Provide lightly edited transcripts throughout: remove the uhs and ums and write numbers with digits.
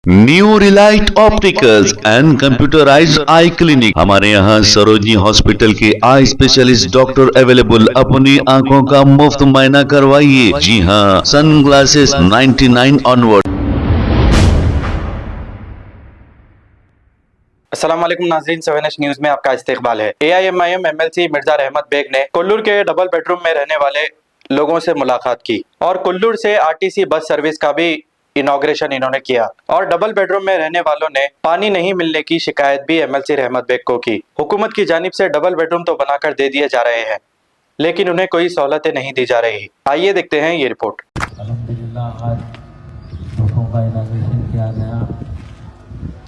New Relight opticals and computerised I clinic. हमारे यहाँ Sarojini hospital के आई स्पेशलिस्ट डॉक्टर अवेलेबल। अपनी आंखों का मुफ्त मुआयना करवाइए। जी हाँ, सन ग्लासेस 99 ऑनवर्ड। अस्सलाम वालेकुम नाज़रीन, 7H न्यूज़ में आपका इस्तकबाल है। AIMIM MLC मिर्जा रहमत बेग ने कुल्लूर के डबल बेडरूम में रहने वाले लोगों से मुलाकात की और कुल्लूर से RTC बस सर्विस का भी इनॉग्रेशन इन्होंने किया। और डबल बेडरूम में रहने वालों ने पानी नहीं मिलने की शिकायत भी MLC रहमत बेग को की। हुकूमत की जानिब से डबल बेडरूम तो बनाकर दे दिए जा रहे हैं, लेकिन उन्हें कोई सहूलतें नहीं दी जा रही। आइए देखते हैं ये रिपोर्ट। अल्हम्दुलिल्लाह आज लोगों का इनॉग्रेशन किया गया।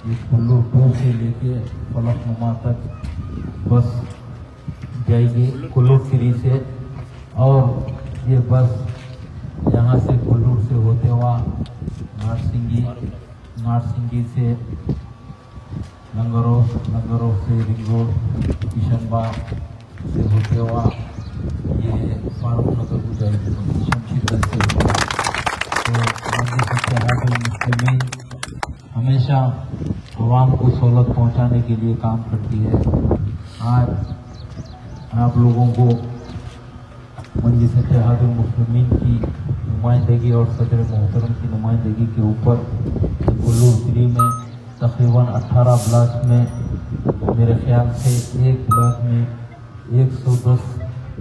ये कुल्लू 2 से लेके फलकनुमा तक बस जाएगी कुल्लू 3 से, और ये बस यहाँ से कुल्लू से होते हुआ नारसिंगी से लंगरों से रिंग रोड किशनबाग से होते हुआ ये फारूक नगर को जाएगी शमशीरगंज से। तो हमेशा आवाम को सहूलत पहुंचाने के लिए काम करती है। आज आप लोगों को मजलिस इत्तेहादुल मुस्लिमीन की नुमाइंदगी और सदर मोहतरम की नुमाइंदगी के ऊपर कुल्लू 3 में तकरीबन 18 ब्लॉक में मेरे ख्याल से एक ब्लॉक में 110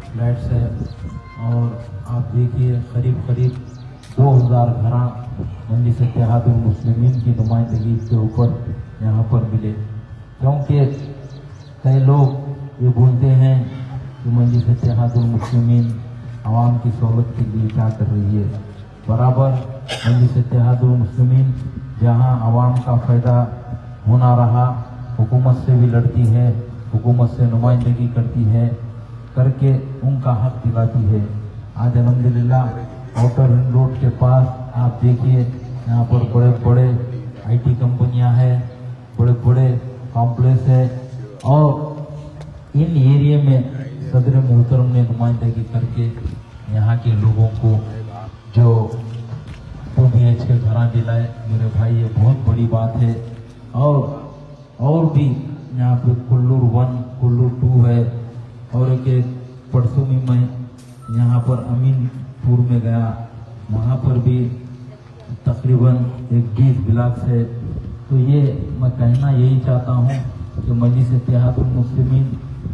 फ्लैट्स है, और आप देखिए करीब 2000 घरा मजलिस इत्तेहादुल मुस्लिमीन की नुमाइंदगी के ऊपर यहाँ पर मिले। क्योंकि कई लोग ये बोलते हैं कि मजलिस इत्तेहादुल मुस्लिमीन आवाम की सहूलत के लिए क्या कर रही है। बराबर मजलिस इत्तेहादुल मुस्लिमीन जहाँ आवाम का फ़ायदा होना रहा, हुकूमत से भी लड़ती है, हुकूमत से नुमाइंदगी करती है, करके उनका हक दिलाती है। आज अल्हम्दुलिल्लाह आउटर रिंग रोड के पास आप देखिए यहाँ पर बड़े IT कंपनियाँ हैं, बड़े कॉम्प्लेक्स है, और इन एरिया में सदर मोहतरम ने नुमाइंदगी करके यहाँ के लोगों को जो 2 BHK घरा दिलाए। मेरे भाई ये बहुत बड़ी बात है। और भी यहाँ पे कुल्लूर 1 कुल्लूर 2 है, और एक परसों में मैं यहाँ पर अमीनपुर में गया, वहाँ पर भी तकरीबन 20 ब्लॉक है। तो ये मैं कहना यही चाहता हूँ कि मजलिस इत्तेहादुल मुस्लिमीन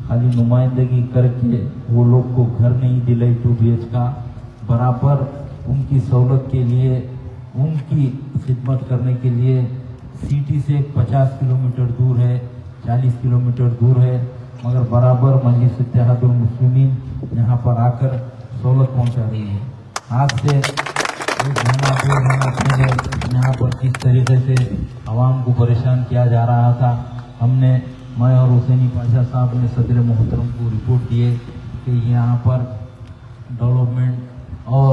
खाली नुमाइंदगी करके वो लोग को घर नहीं दिलाई 2 BH का, बराबर उनकी सहूलत के लिए, उनकी खिदमत करने के लिए सिटी से 50 किलोमीटर दूर है, 40 किलोमीटर दूर है, मगर बराबर मजलिस इत्तेहादुल मुस्लिमीन यहाँ पर आकर सहूलत पहुँचा रही है। आज से 1 महीना 2 महीना पहले यहाँ पर किस तरीके से आवाम को परेशान किया जा रहा था, मैं और हुसैनी पाशा साहब ने सदर मोहतरम को रिपोर्ट दिए कि यहाँ पर डेवलपमेंट और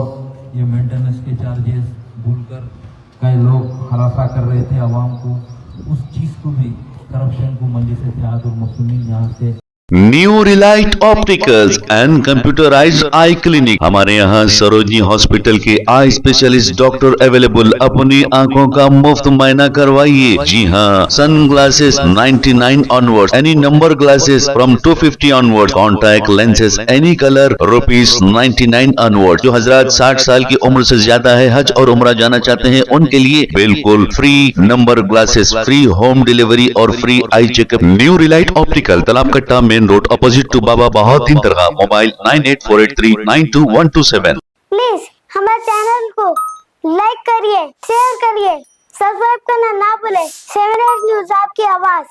ये मेंटेनेंस के चार्जेस भूलकर कई लोग हरासा कर रहे थे आवाम को। उस चीज़ को भी, करप्शन को मजलिस इत्तेहादुल मुस्लिमीन यहाँ से new Relight opticals and computerised I clinic. हमारे यहाँ सरोजनी हॉस्पिटल के आई स्पेशलिस्ट डॉक्टर अवेलेबल। अपनी आंखों का मुफ्त मुआयना करवाइए। जी हाँ, sunglasses 99 onward, any number glasses from 250 onward, contact lenses any colour ₹99 onward. जो हजरात 60 साल की उम्र से ज्यादा है, हज और उम्रा जाना चाहते हैं, उनके लिए बिल्कुल free number glasses, free home delivery और free eye checkup. New Relight Optical, Talab Katta, main road, opposite to Baba Bahauddin Dargah. Mobile 9848392127। Please हमारे चैनल को लाइक करिए, शेयर करिए, सब्सक्राइब करना ना भूले। 7H न्यूज़ आपकी आवाज।